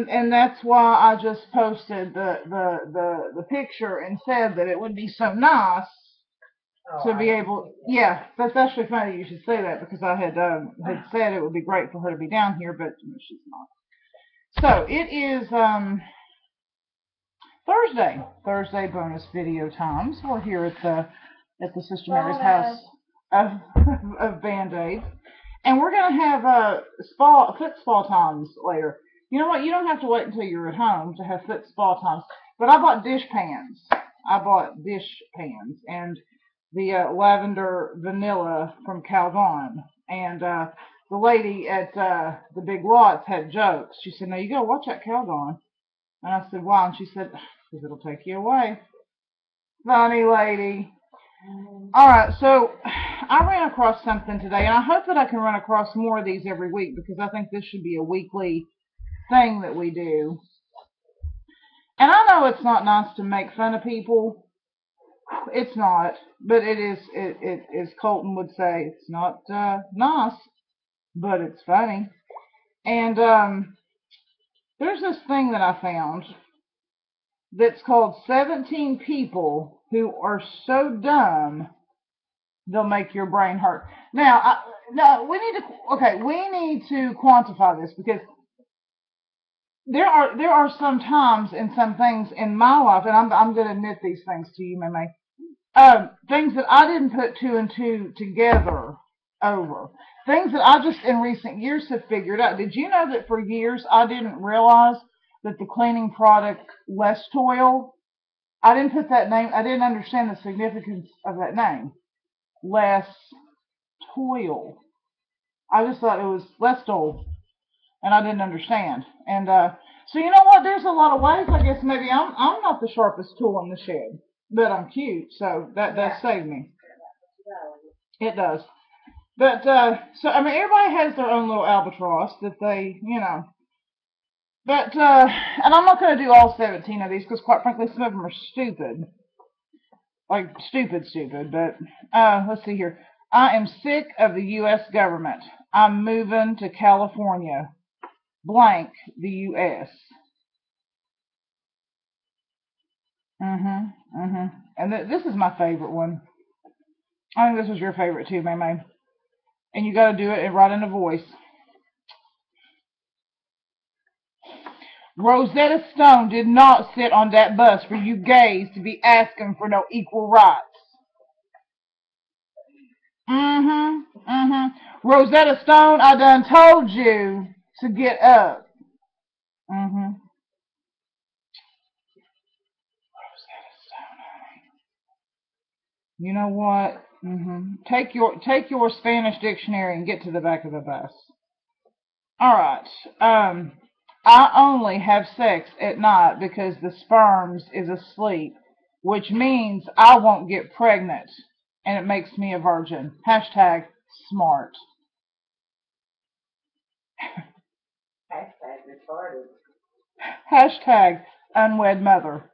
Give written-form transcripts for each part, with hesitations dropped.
And that's why I just posted the picture and said that it would be so nice to be able. Yeah, that's actually funny you should say that because I had said it would be great for her to be down here, but she's not. So it is Thursday bonus video times. We're here at the Sister Mary's house of of Band-Aids, and we're gonna have foot spa times later. You know what? You don't have to wait until you're at home to have foot spa times. But I bought dish pans. And the lavender vanilla from Calgon. And the lady at the Big Lots had jokes. She said, "Now you gotta watch that Calgon." And I said, "Why?" And she said, "Because it'll take you away." Funny lady. All right, so I ran across something today, and I hope that I can run across more of these every week because I think this should be a weekly thing that we do. And I know it's not nice to make fun of people. It's not, but it is. As Colton would say, it's not nice, but it's funny. And there's this thing that I found that's called 17 people who are so dumb they'll make your brain hurt. Now we need to quantify this because there are some times and some things in my life, and I'm going to admit these things to you, May. Things that I didn't put two and two together over. Things that I just in recent years have figured out. Did you know that for years I didn't realize that the cleaning product Less Toil, I didn't put that name, I didn't understand the significance of that name. Less Toil. I just thought it was less toil, and I didn't understand. And so you know what? There's a lot of ways. I guess maybe I'm not the sharpest tool in the shed, but I'm cute, so that does save me. It does. But so I mean, everybody has their own little albatross that they. But and I'm not going to do all 17 of these because, quite frankly, some of them are stupid, like stupid. But let's see here. I am sick of the U.S. government. I'm moving to California. Blank the U.S. And this is my favorite one. I think this was your favorite too, May. And you got to do it and right in a voice. Rosetta Stone did not sit on that bus for you gays to be asking for no equal rights. Rosetta Stone, I done told you to get up. Rosetta Stone, honey. You know what? Take your Spanish dictionary and get to the back of the bus. All right. I only have sex at night because the sperms is asleep, which means I won't get pregnant, and it makes me a virgin. Hashtag smart. Hashtag retarded. Hashtag unwed mother.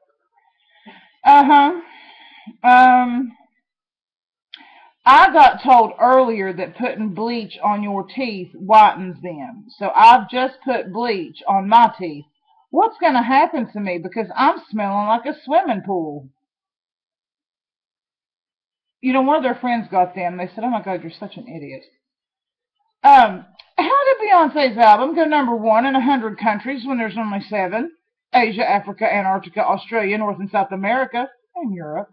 Uh huh. I got told earlier that putting bleach on your teeth whitens them. So I've just put bleach on my teeth. What's going to happen to me because I'm smelling like a swimming pool? One of their friends got them. They said, "Oh my God, you're such an idiot." How did Beyonce's album go #1 in 100 countries when there's only 7? Asia, Africa, Antarctica, Australia, North and South America, and Europe.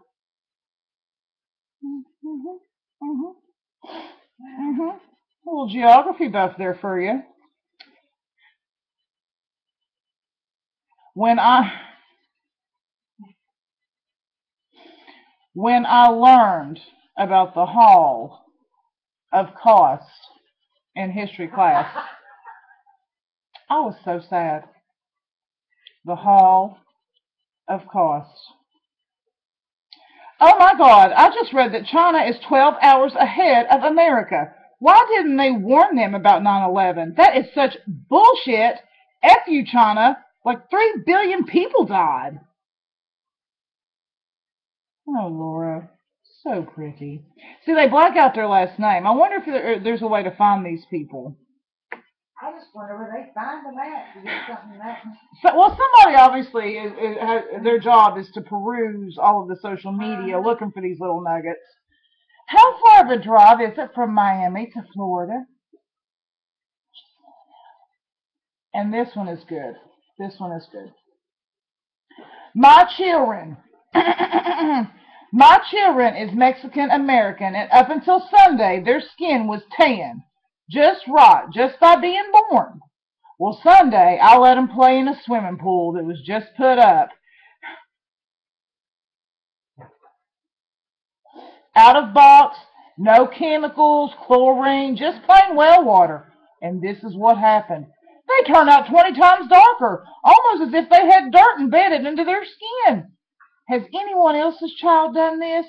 Mm-hmm. Mm-hmm. A little geography buff there for you. When I when I learned about the Hall of Cost in history class, I was so sad. The Hall of Cost. Oh my God, I just read that China is 12 hours ahead of America. Why didn't they warn them about 9/11? That is such bullshit. F you, China. Like 3 billion people died. Oh, Laura. So pretty. See, they black out their last name. I wonder if there's a way to find these people. I just wonder where they find them at to get something that. So, well, somebody obviously their job is to peruse all of the social media looking for these little nuggets. How far of a drive is it from Miami to Florida? And this one is good. This one is good. My children. My children is Mexican American, and up until Sunday, their skin was tan. Just right, just by being born. Well, Sunday, I let them play in a swimming pool that was just put up. Out of box, no chemicals, chlorine, just plain well water. And this is what happened. They turned out 20 times darker, almost as if they had dirt embedded into their skin. Has anyone else's child done this?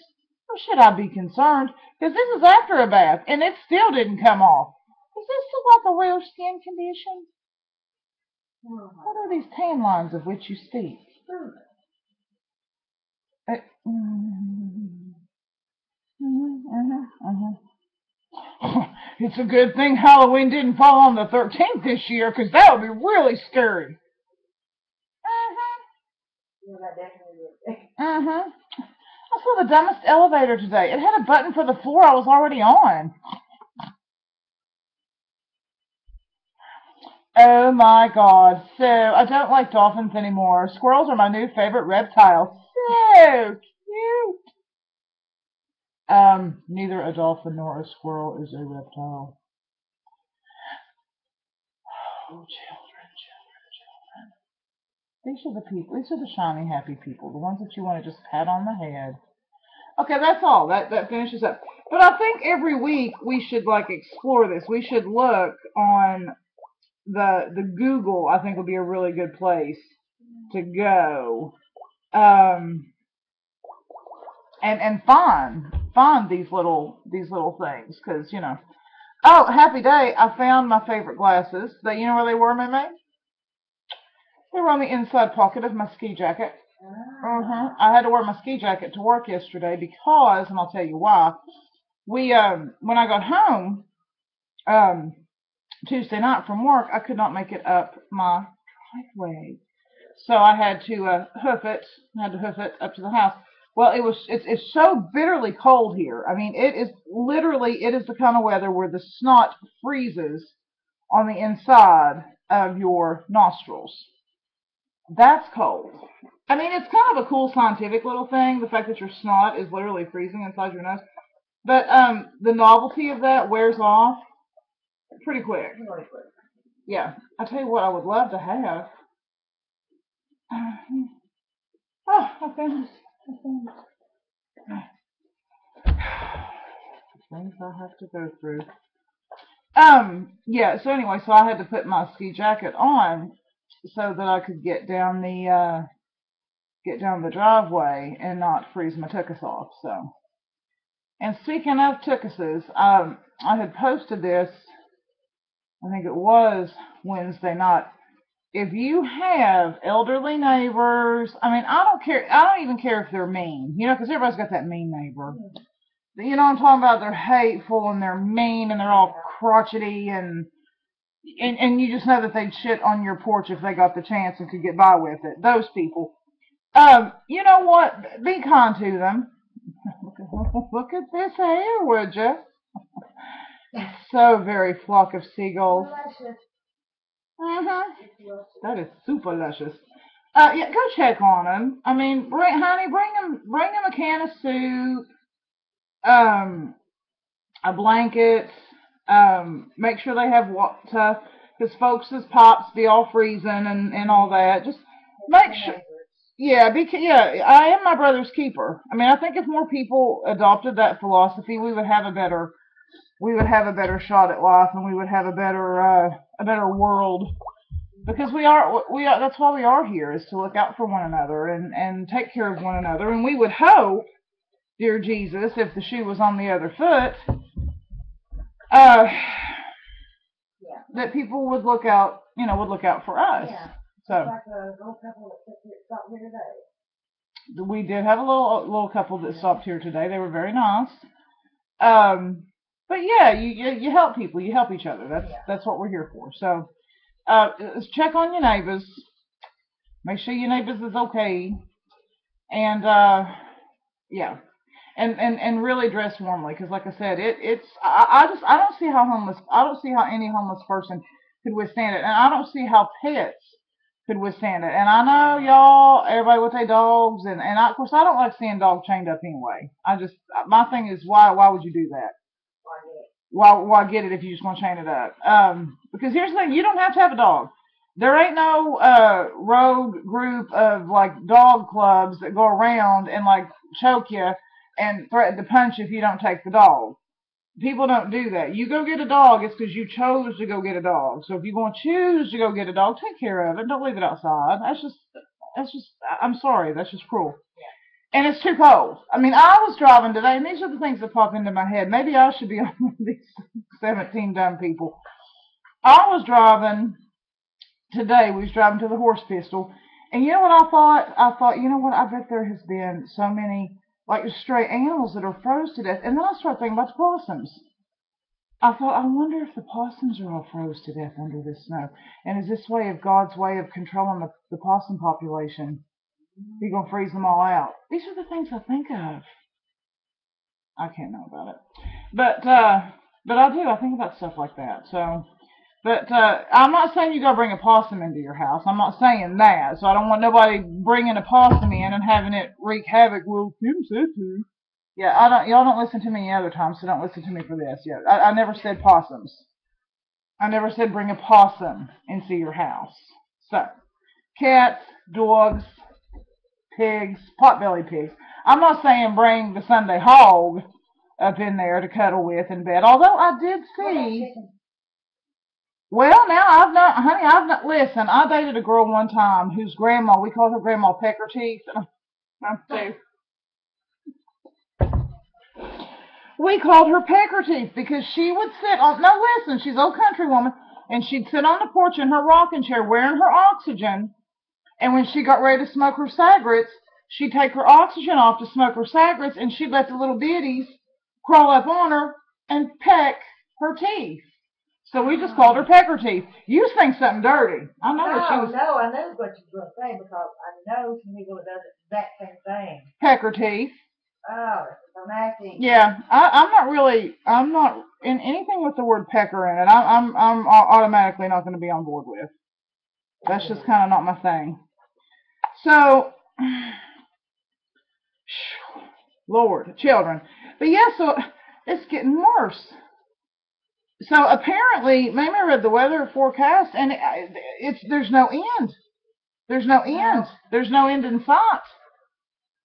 Or should I be concerned? Because this is after a bath, and it still didn't come off. Is this like a rare skin condition? What are these tan lines of which you speak? It's a good thing Halloween didn't fall on the 13th this year, because that would be really scary. I saw the dumbest elevator today. It had a button for the floor I was already on. Oh my God. So, I don't like dolphins anymore. Squirrels are my new favorite reptile. So cute. Neither a dolphin nor a squirrel is a reptile. Oh, children, children, children. These are the people. These are the shiny, happy people. The ones that you want to just pat on the head. Okay, that's all. That finishes up. But I think every week we should like explore this. We should look on the Google. I think would be a really good place to go. And find these little things, because Oh, happy day! I found my favorite glasses. You know where they were, Mimi? They were on the inside pocket of my ski jacket. I had to wear my ski jacket to work yesterday because, and I'll tell you why. We when I got home Tuesday night from work, I could not make it up my driveway, so I had to hoof it. I had to hoof it up to the house. Well, it's so bitterly cold here. I mean, it is the kind of weather where the snot freezes on the inside of your nostrils. That's cold. I mean, it's kind of a cool scientific little thing, the fact that your snot is literally freezing inside your nose. But the novelty of that wears off pretty quick. Yeah. I tell you what, I would love to have. Oh, I found this. Things I have to go through. Yeah, so anyway, so I had to put my ski jacket on so that I could get down the driveway and not freeze my tuchus off. So, and speaking of tuchuses, I had posted this, I think it was Wednesday night. If you have elderly neighbors, I mean, I don't care. I don't even care if they're mean, because everybody's got that mean neighbor. You know what I'm talking about? They're hateful and they're mean and they're all crotchety and you just know that they'd shit on your porch if they got the chance and could get by with it. Those people. You know what? Be kind to them. Look at this hair, would you? So very flock of seagulls. That is super luscious. Yeah, go check on them. I mean, bring them a can of soup, a blanket. Make sure they have water, because folks' pops be all freezing and all that. Just make sure. Yeah, I am my brother's keeper. I mean, I think if more people adopted that philosophy, we would have a better shot at life, and we would have a better world. Because we are that's why we are here, is to look out for one another and take care of one another. And we would hope, dear Jesus, if the shoe was on the other foot, that people would look out for us. So we did have a little couple that stopped here today. They were very nice. But yeah, you help people. You help each other. That's what we're here for. So check on your neighbors. Make sure your neighbors is okay. And yeah. And really dress warmly, because like I said, I don't see how any homeless person could withstand it, and I don't see how pets could withstand it. And I know y'all, everybody with their dogs, and of course I don't like seeing dogs chained up anyway. My thing is, why would you do that? Why get it if you just want to chain it up? Because here's the thing, you don't have to have a dog. There ain't no rogue group of like dog clubs that go around and like choke you and threaten to punch if you don't take the dog. People don't do that. You go get a dog, it's because you chose to go get a dog. So if you're going to choose to go get a dog, take care of it. Don't leave it outside. I'm sorry, that's just cruel. And it's too cold. I mean, I was driving today, and these are the things that pop into my head. Maybe I should be on one of these 17 dumb people. I was driving today. We was driving to the Horse Pistol, and you know what I thought? I thought, you know what? I bet there has been so many like stray animals that are froze to death. And then I started thinking about the possums. I thought, I wonder if the possums are all froze to death under this snow. And is this God's way of controlling the possum population? He's going to freeze them all out. These are the things I think of. I can't know about it. But I do. I think about stuff like that. So, but I'm not saying you got to bring a possum into your house. I'm not saying that. So I don't want nobody bringing a possum in and having it wreak havoc. Well, Kim said to. Yeah, y'all don't listen to me any other time, so don't listen to me for this. Yeah, I never said possums. I never said bring a possum into your house. So, cats, dogs, pigs, potbelly pigs. I'm not saying bring the Sunday hog up in there to cuddle with in bed. Although I did see. Well, now I've not. Listen, I dated a girl one time whose grandma, we called her Grandma Pecker Teeth. We called her Pecker Teeth because she would sit on. No, listen, she's an old country woman, and she'd sit on the porch in her rocking chair wearing her oxygen. And when she got ready to smoke her cigarettes, she'd take her oxygen off to smoke her cigarettes, and she'd let the little biddies crawl up on her and peck her teeth. So we just called her Pecker Teeth. You just think something dirty. I know what she was. No, I know what you were going to say because I know some people that does the exact same thing. Pecker Teeth. Oh, it's romantic. Yeah, I'm not in anything with the word pecker in it. I'm automatically not going to be on board with. That's just kind of not my thing. So, Lord, children. But yeah, so it's getting worse. So apparently, maybe I read the weather forecast, and there's no end. There's no end. There's no end in sight.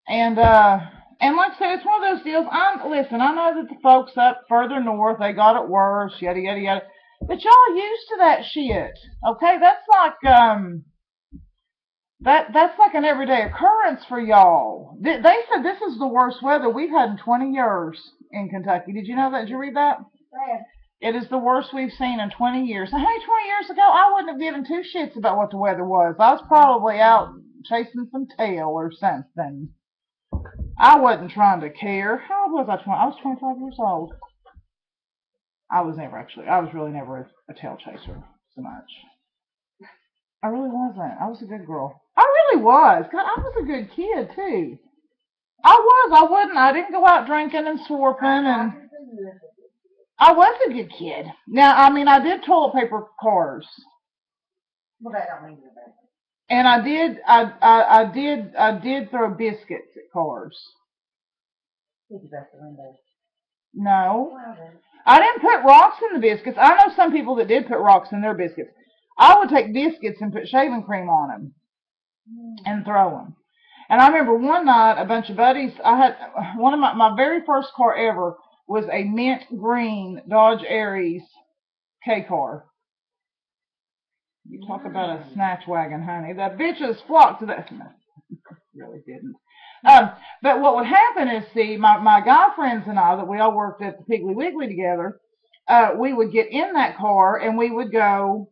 And like I said, it's one of those deals. Listen, I know that the folks up further north, they got it worse, yada yada yada. But y'all used to that shit. Okay, that's like an everyday occurrence for y'all. They said this is the worst weather we've had in 20 years in Kentucky. Did you know that? Did you read that? Yeah. It is the worst we've seen in 20 years. Now, hey, 20 years ago, I wouldn't have given two shits about what the weather was. I was probably out chasing some tail or something. I wasn't trying to care. How old was I? I was 25 years old. I was really never a tail chaser so much. I really wasn't. I was a good girl. I really was. God, I was a good kid, too. I didn't go out drinking and swarping, and I was a good kid. Now, I mean, I did toilet paper cars. Well, that don't mean anything. And I did throw biscuits at cars. No. I didn't put rocks in the biscuits. I know some people that did put rocks in their biscuits. I would take biscuits and put shaving cream on them and throw them. And I remember one night, a bunch of buddies, I had one of my very first car ever was a mint green Dodge Aries K car. You talk about a snatch wagon, honey. The bitches flocked to that. No, really didn't. But what would happen is, see, my guy friends and I, that we all worked at the Piggly Wiggly together, we would get in that car and we would go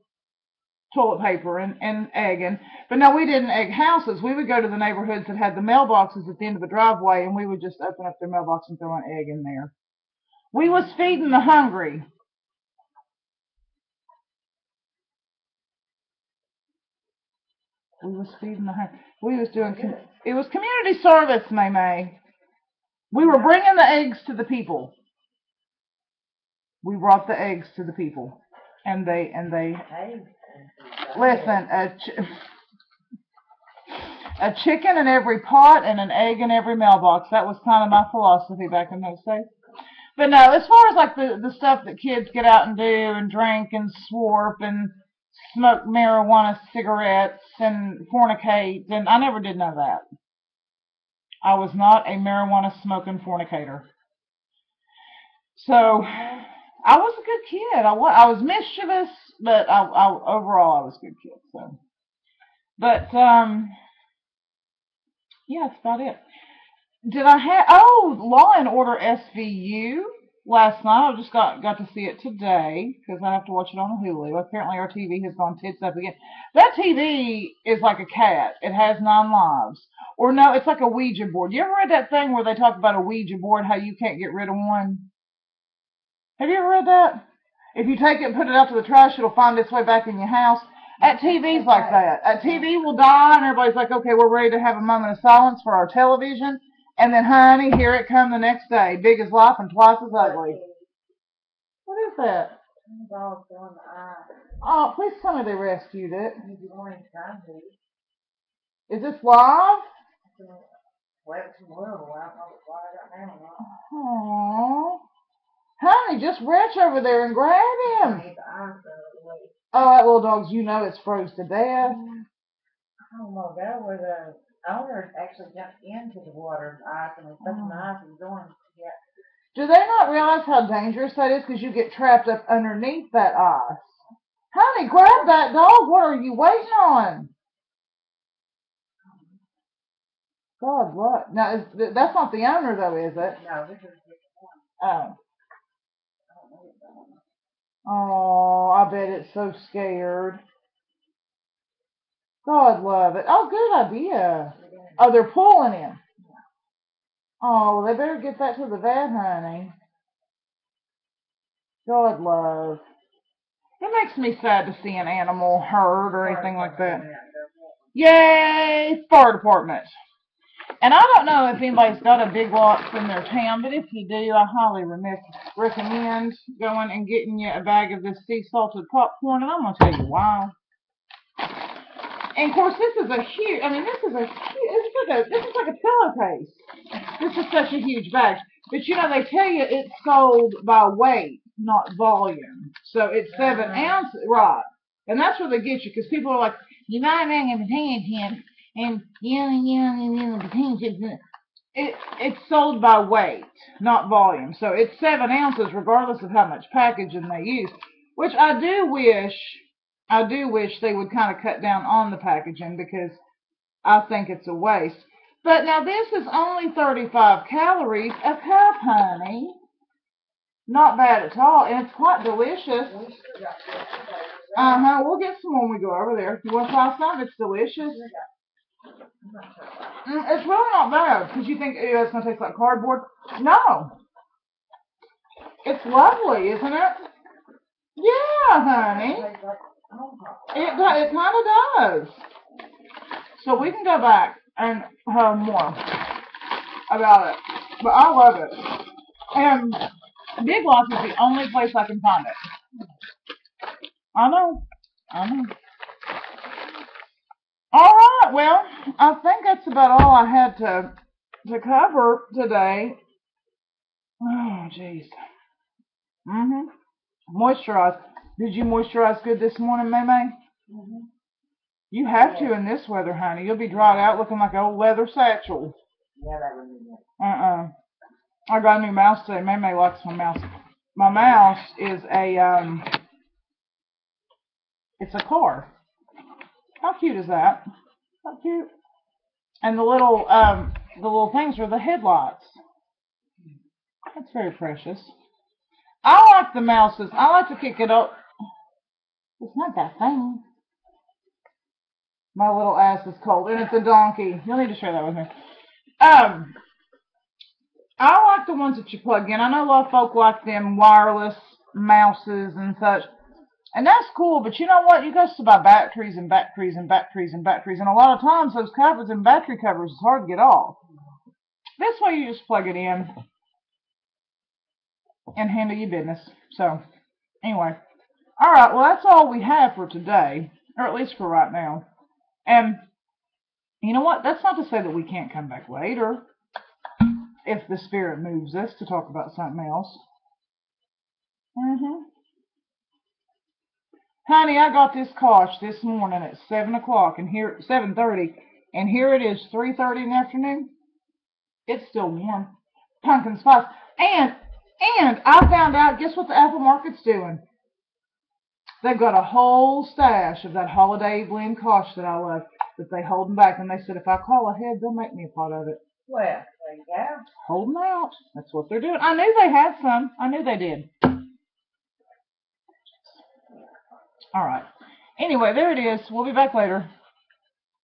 toilet paper and egging. But no, we didn't egg houses. We would go to the neighborhoods that had the mailboxes at the end of the driveway, and we would just open up their mailbox and throw an egg in there. We was feeding the hungry. We was feeding the hungry. We was doing, it was community service, May. We were bringing the eggs to the people. We brought the eggs to the people. And they, listen, a chicken in every pot and an egg in every mailbox. That was kind of my philosophy back in those days. But no, as far as like the stuff that kids get out and do and drink and swarp and smoke marijuana cigarettes and fornicate, and I never did none of that. I was not a marijuana smoking fornicator. So I was a good kid. I was mischievous, but overall I was a good kid. So, but yeah, that's about it. Did I have Law and Order SVU last night? I just got to see it today because I have to watch it on Hulu. Apparently our TV has gone tits up again. That TV is like a cat. It has 9 lives. Or no, it's like a Ouija board. You ever read that thing where they talk about a Ouija board, how you can't get rid of one? Have you ever read that? If you take it and put it out to the trash, it'll find its way back in your house. At TV's like that. A TV will die and everybody's like, okay, we're ready to have a moment of silence for our television. And then, honey, here it come the next day. Big as life and twice as ugly. What is that? Oh, please tell me they rescued it. Is this live? Aww. Honey, just reach over there and grab him. Oh, that little dog's, you know it's froze to death. I don't know, that where the owner actually jumped into the water and ice and was touching the ice and going to get. Do they not realize how dangerous that is? Because you get trapped up underneath that ice. Honey, grab that dog. What are you waiting on? God, what? Now, that's not the owner, though, is it? No, this is just one. Oh. Oh, I bet it's so scared. God love it. Oh, good idea. Oh, they're pulling him. Oh, they better get that to the vet, honey. God love. It makes me sad to see an animal hurt or anything like that. Yay, fire department. And I don't know if anybody's got a Big Lots in their town, but if you do, I highly recommend going and getting you a bag of this sea salted popcorn, and I'm going to tell you why. And of course, this is a huge, this is like a pillowcase. This is such a huge bag. But you know, they tell you it's sold by weight, not volume. So it's 7 ounces, right. And that's where they get you, because people are like, you're not making a potato chip, and potato chips. It's sold by weight, not volume. So it's 7 ounces, regardless of how much packaging they use. Which I do wish they would kind of cut down on the packaging, because I think it's a waste. But now this is only 35 calories a cup, honey. Not bad at all, and it's quite delicious. We'll get some when we go over there. You want to try some? It's delicious. It's really not bad, because you think it's going to taste like cardboard. No. It's lovely, isn't it? Yeah, honey. It kind of does. So we can go back and have more about it. But I love it. And Big Lots is the only place I can find it. I know. Alright, well, I think that's about all I had to cover today. Oh, jeez. Moisturize. Did you moisturize good this morning, May? You have to in this weather, honey. You'll be dried out looking like an old leather satchel. Yeah, that would be good. I got a new mouse today. May likes my mouse. My mouse is it's a car. How cute is that? How cute. And the little things are the headlights. That's very precious. I like the mouses. I like to kick it up. It's not that thing. My little ass is cold, and it's a donkey. You'll need to share that with me. I like the ones that you plug in. I know a lot of folk like them wireless mouses and such. And that's cool, but you know what? You got to buy batteries and batteries and batteries and batteries. And a lot of times those covers and battery covers is hard to get off. This way you just plug it in and handle your business. So, anyway. Alright, well that's all we have for today. Or at least for right now. And, you know what? That's not to say that we can't come back later. If the spirit moves us to talk about something else. Honey, I got this couch this morning at 7 o'clock and here 7:30, and here it is 3:30 in the afternoon. It's still warm. Pumpkin spice. And I found out, guess what the Apple Market's doing? They've got a whole stash of that holiday blend couch that I love that they holding back, and they said if I call ahead, they'll make me a pot of it. Well, there you go. Holding out. That's what they're doing. I knew they had some. I knew they did. All right. Anyway, there it is. We'll be back later.